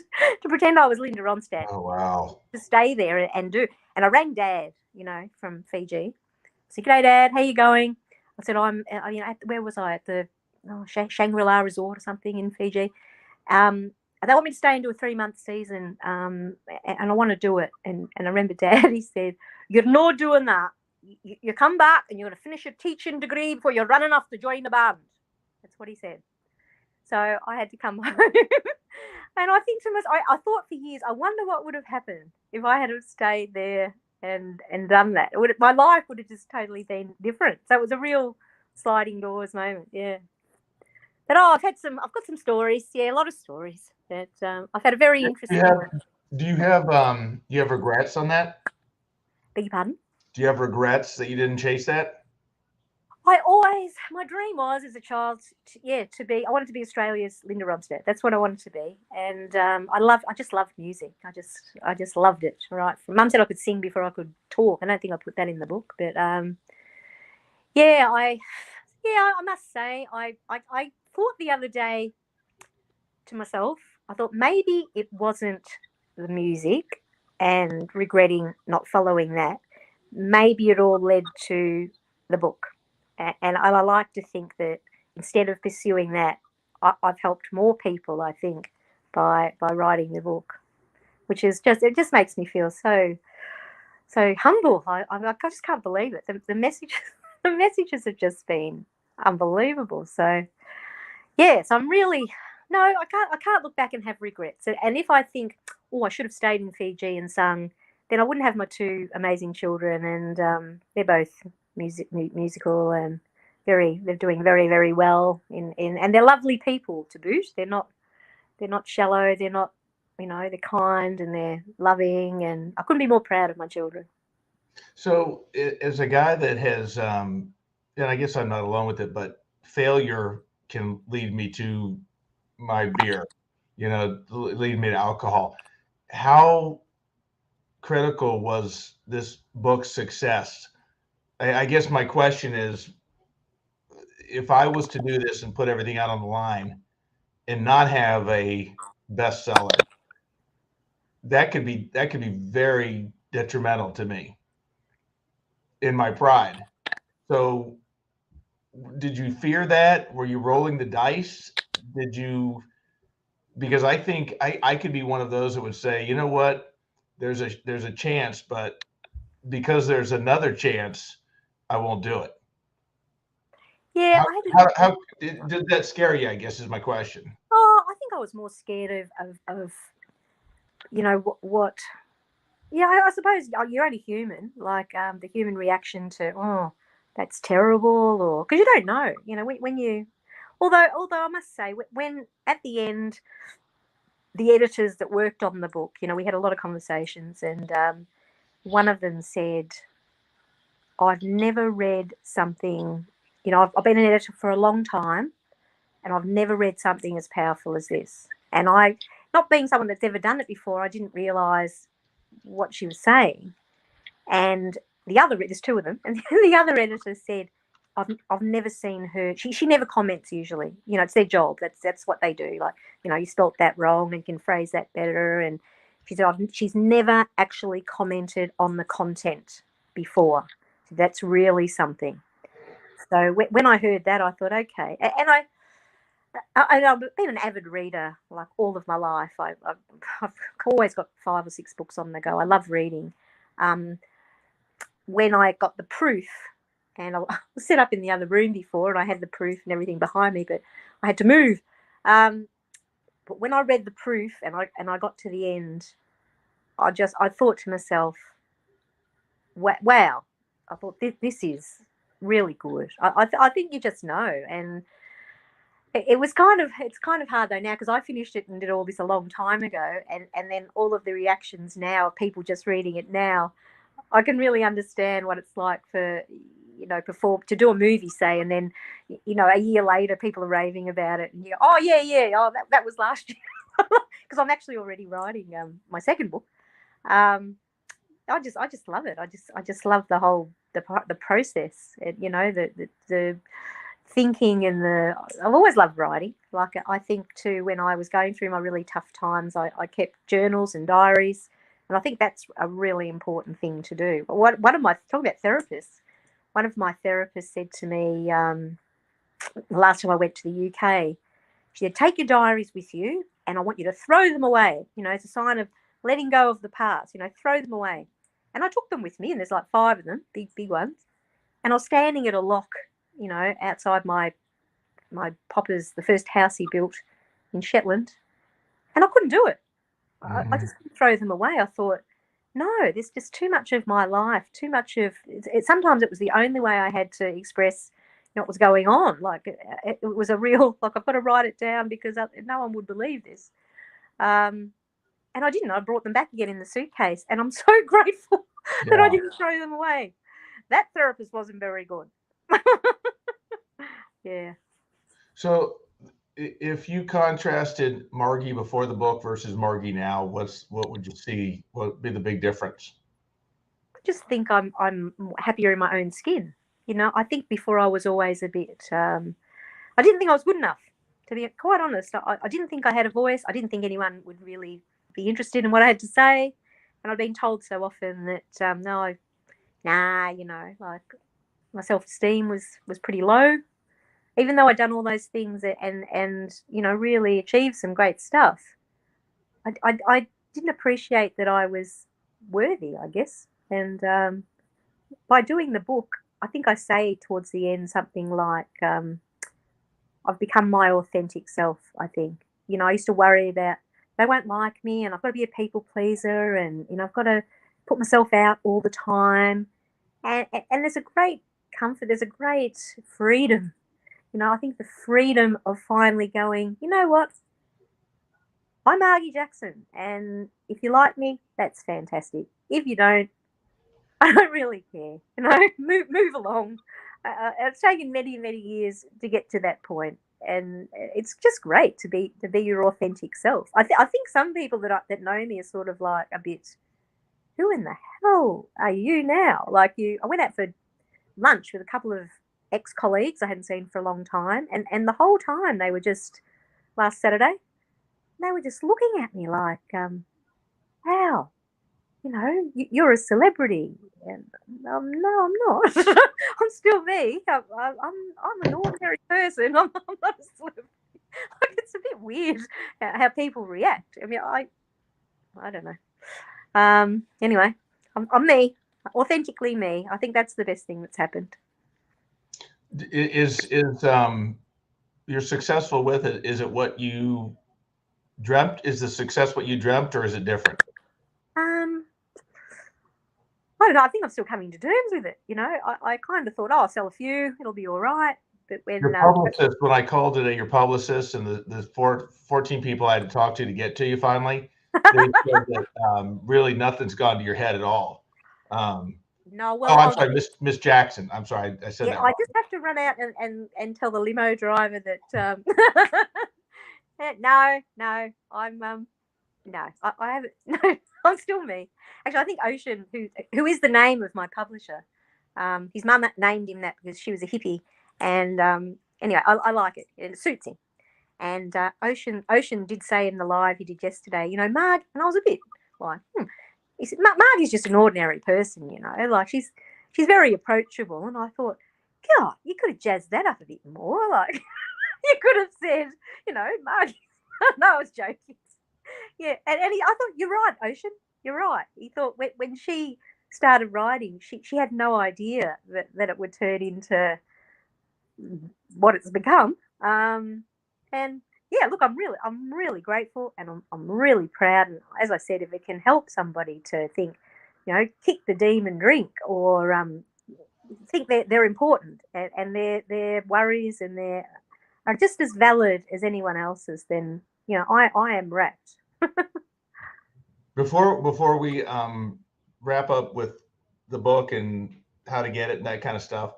I was Linda Ronstadt. Oh, wow. To stay there and do. And I rang Dad, from Fiji. I said, "G'day, Dad. How you going?" I said, "I'm, where was I? At the Shangri-La Resort or something in Fiji. They want me to stay and do a 3-month season, and I want to do it." And I remember Dad, he said, "You're not doing that. You come back and you're going to finish your teaching degree before you're running off to join the band." That's what he said. So I had to come home. And I think to myself, I thought for years, I wonder what would have happened if I had have stayed there and done that. My life would have just totally been different. So it was a real sliding doors moment, yeah. But I've got some stories, yeah, a lot of stories. But I've had a very interesting. Do you have regrets on that? Beg your pardon? Do you have regrets that you didn't chase that? My dream was as a child, I wanted to be Australia's Linda Ronstadt. That's what I wanted to be. And I just loved music. I just loved it, right? Mum said I could sing before I could talk. I don't think I put that in the book, but I must say, I thought the other day to myself, I thought maybe it wasn't the music and regretting not following that. Maybe it all led to the book. And I like to think that instead of pursuing that, I've helped more people, I think, by writing the book, which is it just makes me feel so humble. I just can't believe it. The messages have just been unbelievable. So yes, I can't look back and have regrets. And if I think, I should have stayed in Fiji and sung, then I wouldn't have my 2 amazing children, and they're both musical and they're doing very, very well and they're lovely people to boot. They're not shallow. They're not, they're kind and they're loving, and I couldn't be more proud of my children. So as a guy that has, and I guess I'm not alone with it, but failure can lead me to my beer, lead me to alcohol. How critical was this book's success? I guess my question is, if I was to do this and put everything out on the line and not have a bestseller, that could be very detrimental to me in my pride. So did you fear that? Were you rolling the dice? Because I think I could be one of those that would say, you know what, there's a chance, but because there's another chance, I won't do it. Yeah. How did that scare you, I guess, is my question. I think I was more scared of what. Yeah, I suppose you're only human. Like the human reaction to, that's terrible, or because you don't know. When you, although I must say, when at the end, the editors that worked on the book, we had a lot of conversations, and one of them said, "I've never read something. I've been an editor for a long time, and I've never read something as powerful as this." And I, not being someone that's ever done it before, I didn't realise what she was saying. And there's 2 of them, and the other editor said, I've never seen her. She never comments usually. It's their job. That's what they do. Like, you spelt that wrong and can phrase that better. And she said she's never actually commented on the content before. So that's really something. So when I heard that, I thought, okay. And I've been an avid reader like all of my life. I've always got 5 or 6 books on the go. I love reading. When I got the proof, and I was set up in the other room before, and I had the proof and everything behind me, but I had to move. But when I read the proof and I got to the end, I thought to myself, wow, I thought this is really good. I think you just know. And it was it's kind of hard though now, because I finished it and did all this a long time ago, and then all of the reactions now of people just reading it now, I can really understand what it's like for, to do a movie, say, and then, a year later people are raving about it, and you go, oh yeah, oh that was last year, because I'm actually already writing my second book. I just love it. I just love the whole the process. The thinking, and I've always loved writing. Like, I think too, when I was going through my really tough times, I kept journals and diaries, and I think that's a really important thing to do. But one of my, talking about therapists, one of my therapists said to me, the last time I went to the UK, she said, take your diaries with you, and I want you to throw them away. It's a sign of letting go of the past. Throw them away. And I took them with me, and there's like 5 of them, big ones. And I was standing at a lock, outside my popper's, the first house he built in Shetland, and I couldn't do it. I just couldn't throw them away. I thought, no, there's just too much of my life, too much of it. Sometimes it was the only way I had to express what was going on. Like, it was a real, like, I've got to write it down because no one would believe this. And I didn't. I brought them back again in the suitcase, and I'm so grateful that I didn't throw them away. That therapist wasn't very good. Yeah. So if you contrasted Margy before the book versus Margy now, what would you see? What would be the big difference? I just think I'm happier in my own skin. I think before I was always a bit, I didn't think I was good enough, to be quite honest. I didn't think I had a voice. I didn't think anyone would really be interested in what I had to say. And I've been told so often that, no, like, my self-esteem was pretty low, even though I'd done all those things and really achieved some great stuff. I didn't appreciate that I was worthy, I guess. And by doing the book, I think I say towards the end something like, I've become my authentic self, I think. I used to worry about they won't like me, and I've got to be a people pleaser, and I've got to put myself out all the time. And there's a great comfort, there's a great freedom. I think the freedom of finally going, you know what? I'm Margy Jackson, and if you like me, that's fantastic. If you don't, I don't really care. Move along. It's taken many, many years to get to that point, and it's just great to be your authentic self. I think some people that know me are sort of like a bit, who in the hell are you now? Like, I went out for lunch with a couple of ex-colleagues I hadn't seen for a long time, and the whole time they were just, last Saturday, they were just looking at me like, wow, you're a celebrity. And no, I'm not. I'm still me. I'm an ordinary person. I'm not a celebrity. Like, it's a bit weird how people react. I mean, I don't know. Anyway, I'm me, authentically me. I think that's the best thing that's happened. Is you're successful with it? Is it what you dreamt? Is the success what you dreamt, or is it different? I don't know. I think I'm still coming to terms with it. I kind of thought, oh, I'll sell a few, it'll be all right. But when Your publicist, when I called today, your publicist and the 14 people I had to talk to get to you finally, they said that really nothing's gone to your head at all. No, well, I'm sorry, Miss Jackson. I'm sorry, I said that wrong. I just have to run out and tell the limo driver that no, I'm no, I haven't. No, I'm still me. Actually, I think Ocean, who is the name of my publisher, his mum named him that because she was a hippie, and anyway, I like it. It suits him. And Ocean did say in the live he did yesterday, Marg, and I was a bit like, he said, Marg is just an ordinary person, like she's very approachable. And I thought, God, you could have jazzed that up a bit more. Like, you could have said, Marg. No, I was joking. Yeah, and I thought, you're right, Ocean. You're right. He thought when she started writing, she had no idea that it would turn into what it's become. And yeah, look, I'm really grateful, and I'm really proud. And as I said, if it can help somebody to think, kick the demon drink, or think they're important, and their worries and their are just as valid as anyone else's, then I am wrapped. Before we wrap up with the book and how to get it and that kind of stuff,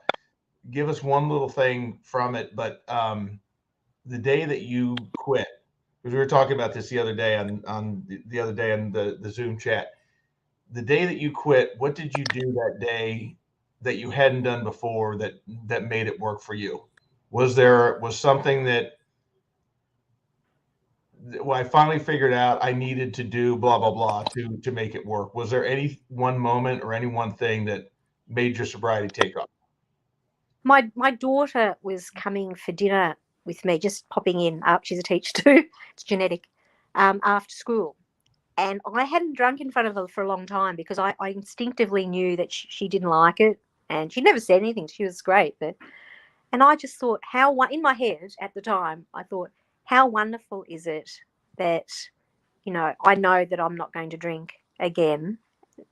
give us one little thing from it. But the day that you quit, because we were talking about this the other day on the other day in the Zoom chat. The day that you quit, what did you do that day that you hadn't done before that made it work for you? Was something that, well, I finally figured out I needed to do blah blah blah to make it work? Was there any one moment or any one thing that made your sobriety take off? My daughter was coming for dinner with me, just popping in. She's a teacher too. It's genetic. After school, and I hadn't drunk in front of her for a long time because I instinctively knew that she didn't like it, and she never said anything. She was great, and I just thought in my head at the time, I thought, how wonderful is it that I know that I'm not going to drink again.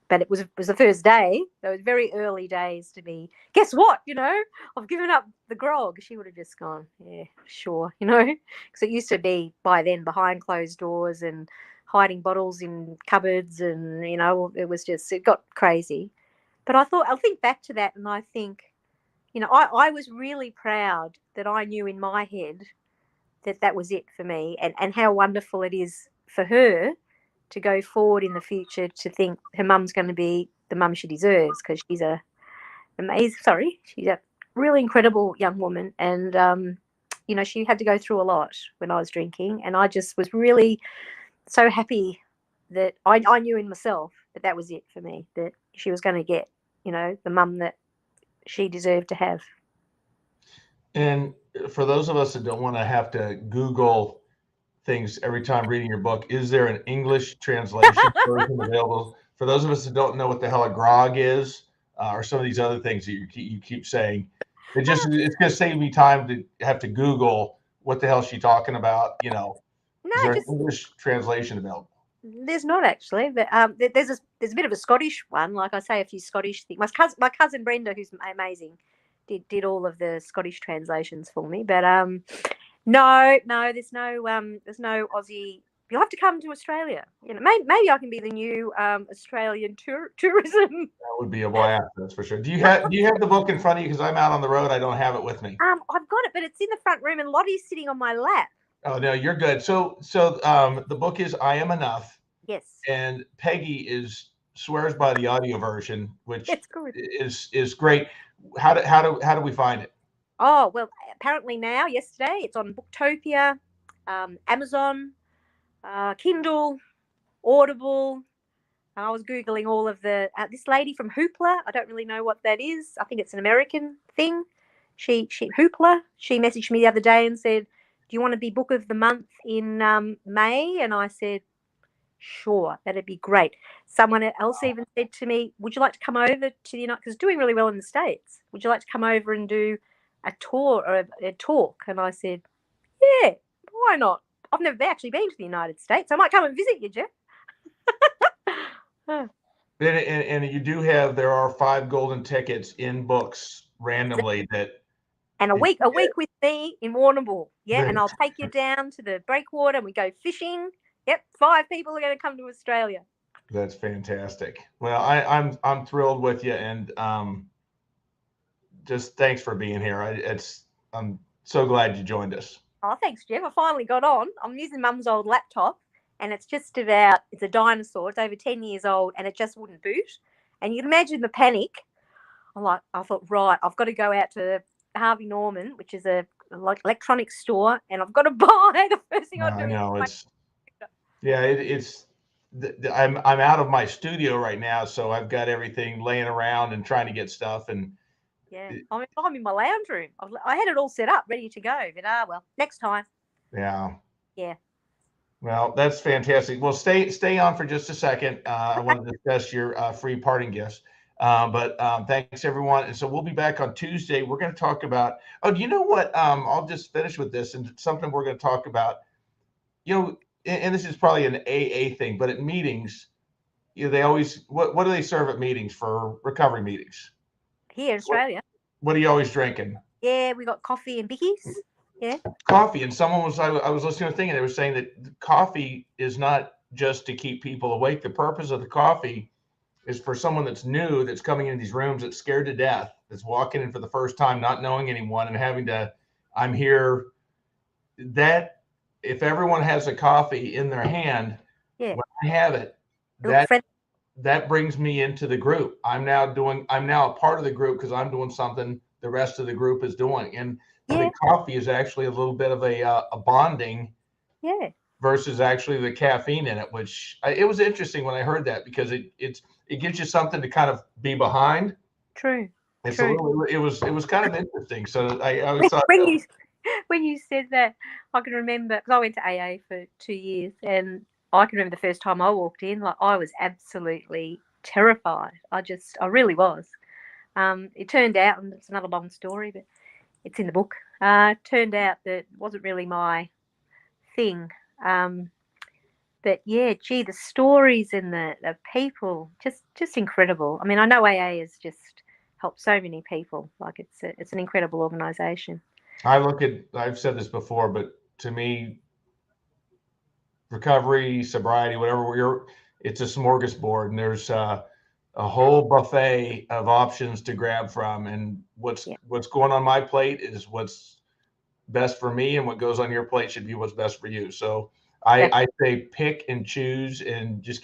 But it was the first day. Those very early days to be. Guess what? I've given up the grog. She would have just gone, yeah, sure. Because it used to be by then behind closed doors and hiding bottles in cupboards, and it got crazy. But I'll think back to that, and I think, I was really proud that I knew in my head that was it for me, and how wonderful it is for her to go forward in the future to think her mum's going to be the mum she deserves, because she's she's a really incredible young woman, and she had to go through a lot when I was drinking, and I just was really so happy that I knew in myself that was it for me, that she was going to get the mum that she deserved to have. And for those of us that don't want to have to Google things every time reading your book, is there an English translation version available? For those of us that don't know what the hell a grog is, or some of these other things that you keep saying, it's going to save me time to have to Google what the hell is she talking about. No, Is there an English translation available? There's not actually, but there's a bit of a Scottish one. Like I say, a few Scottish things. My cousin Brenda, who's amazing, did all of the Scottish translations for me. But no, there's no Aussie. You'll have to come to Australia. Maybe I can be the new Australian tourism. That would be a blast, that's for sure. Do you have the book in front of you? Because I'm out on the road, I don't have it with me. I've got it, but it's in the front room, and Lottie's sitting on my lap. Oh no, you're good. So the book is I Am Enough. Yes. And Peggy swears by the audio version, which is great. How do we find it? Oh, well, apparently yesterday it's on Booktopia, Amazon, Kindle, Audible. I was Googling all of this lady from Hoopla. I don't really know what that is. I think it's an American thing. Hoopla. She messaged me the other day and said, do you want to be book of the month in May? And I said, sure, that'd be great. Someone else even said to me, would you like to come over to the United, because it's doing really well in the States. Would you like to come over and do a tour or a talk? And I said, yeah, why not? I've never actually been to the United States. I might come and visit you, Jeff. And you do have, there are 5 golden tickets in books randomly and a week with me in Warrnambool. Yeah, and I'll take you down to the breakwater and we go fishing. Yep, 5 people are going to come to Australia. That's fantastic. Well, I'm thrilled with you, and just thanks for being here. I'm so glad you joined us. Oh, thanks, Jeff. I finally got on. I'm using Mum's old laptop, and it's a dinosaur. It's over 10 years old, and it just wouldn't boot. And you can imagine the panic. I thought, right, I've got to go out to Harvey Norman, which is a electronics store, and I've got to buy the first thing I do. I know I'm out of my studio right now, so I've got everything laying around and trying to get stuff. And yeah, I'm in my lounge room. I had it all set up, ready to go, but well, next time. Yeah. Well, that's fantastic. Well, stay on for just a second. I want to discuss your free parting gifts. But thanks everyone. And so we'll be back on Tuesday. We're going to talk about, do you know what? I'll just finish with this, and something we're going to talk about you know, and this is probably an AA thing, but at meetings, they always, what do they serve at meetings for recovery meetings? Here in Australia. What are you always drinking? Yeah, we got coffee and bickies. Yeah. Coffee. And someone was, I was listening to a thing, and they were saying that coffee is not just to keep people awake. The purpose of the coffee is for someone that's new, that's coming into these rooms, that's scared to death, that's walking in for the first time, not knowing anyone, and having to, I'm here. That if everyone has a coffee in their hand, Yeah. when I have it, that brings me into the group. I'm now a part of the group because I'm doing something the rest of the group is doing. And the coffee is actually a little bit of a bonding. Yeah. Versus actually the caffeine in it, which it was interesting when I heard that, because it gives you something to kind of be behind. True. It's True. it was kind of interesting. So I always thought when you said that, I can remember, because I went to AA for 2 years, and I can remember the first time I walked in, like I was absolutely terrified. I really was. It turned out, and it's another long story, but it's in the book. Turned out that it wasn't really my thing. But yeah, gee, the stories and the people, just incredible. I mean, I know AA has just helped so many people. Like it's an incredible organisation. I've said this before, but to me, recovery, sobriety, whatever, it's a smorgasbord, and there's a whole buffet of options to grab from. And what's going on my plate is what's best for me, and what goes on your plate should be what's best for you. So I say pick and choose, and just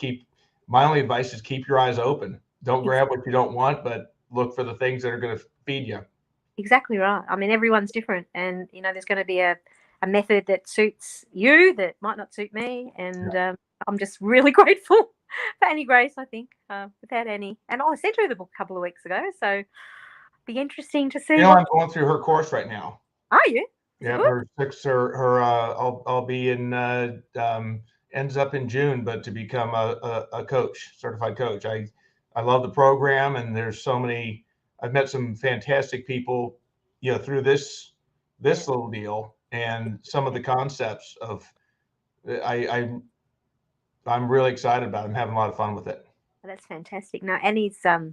my only advice is keep your eyes open. Don't grab what you don't want, but look for the things that are going to feed you. Exactly right. I mean, everyone's different, and there's going to be a method that suits you that might not suit me, and I'm just really grateful for Annie Grace. I think without Annie, and I sent her the book a couple of weeks ago, so it'd be interesting to see. I'm going through her course right now. Are you? Yeah, I'll be in ends up in June, but to become a coach, certified coach. I love the program, and there's so many. I've met some fantastic people, through this little deal, and some of the concepts of. I'm really excited about it. I'm having a lot of fun with it. That's fantastic. No, Annie's I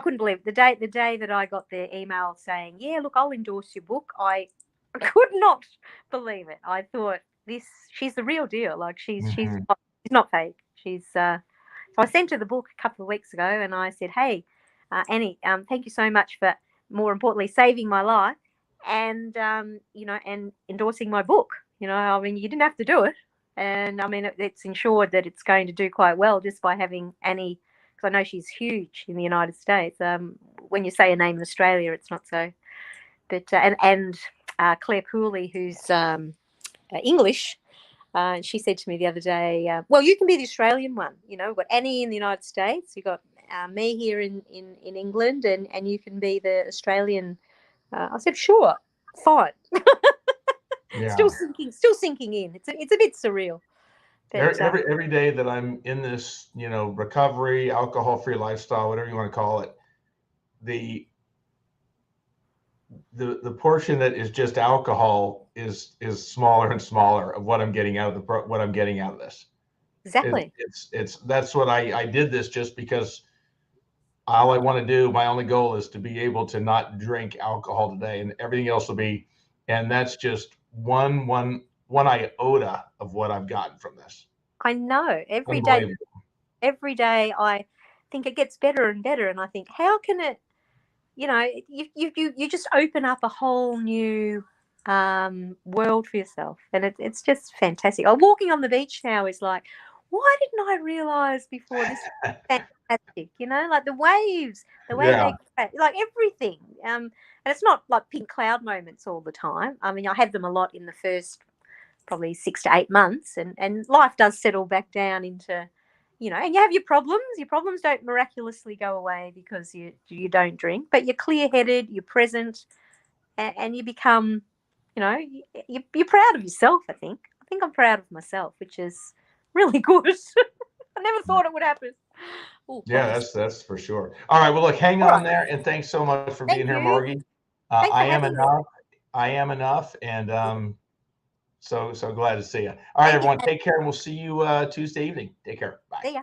couldn't believe it. The day that I got the email saying, yeah, look, I'll endorse your book, I could not believe it. I thought she's the real deal. Like she's not fake. So I sent her the book a couple of weeks ago, and I said, hey, Annie, thank you so much for, more importantly, saving my life, and and endorsing my book. I mean, you didn't have to do it, and I mean, it's ensured that it's going to do quite well just by having Annie, because I know she's huge in the United States. When you say a name in Australia, it's not so. But and Claire Pooley, who's English, she said to me the other day, well, you can be the Australian one. We've got Annie in the United States, you've got me here in England, and you can be the Australian. I said, sure, fine. Yeah. Still sinking in. It's a bit surreal. But, every day that I'm in this, recovery, alcohol-free lifestyle, whatever you want to call it, the portion that is just alcohol is smaller and smaller of what I'm getting out of this. Exactly. That's what I did this just because all I want to do, my only goal is to be able to not drink alcohol today, and everything else will be, and that's just one iota of what I've gotten from this. I know. Every day I think it gets better and better, and I think, how can it, you just open up a whole new world for yourself, and it's just fantastic. Walking on the beach now is like, why didn't I realize before this? Fantastic, like the waves, the way they, like everything. And it's not like pink cloud moments all the time. I mean, I have them a lot in the first probably 6 to 8 months, and life does settle back down into, and you have your problems. Your problems don't miraculously go away because you don't drink, but you're clear-headed, you're present, and you become, you're proud of yourself. I think I'm proud of myself, which is really good. I never thought it would happen. Ooh, yeah, that's for sure. All right, well, look, hang on there, and thanks so much for being here, Margy. I am enough, and So glad to see you. All right, Thank you. everyone, take care, and we'll see you Tuesday evening. Take care. Bye. See ya.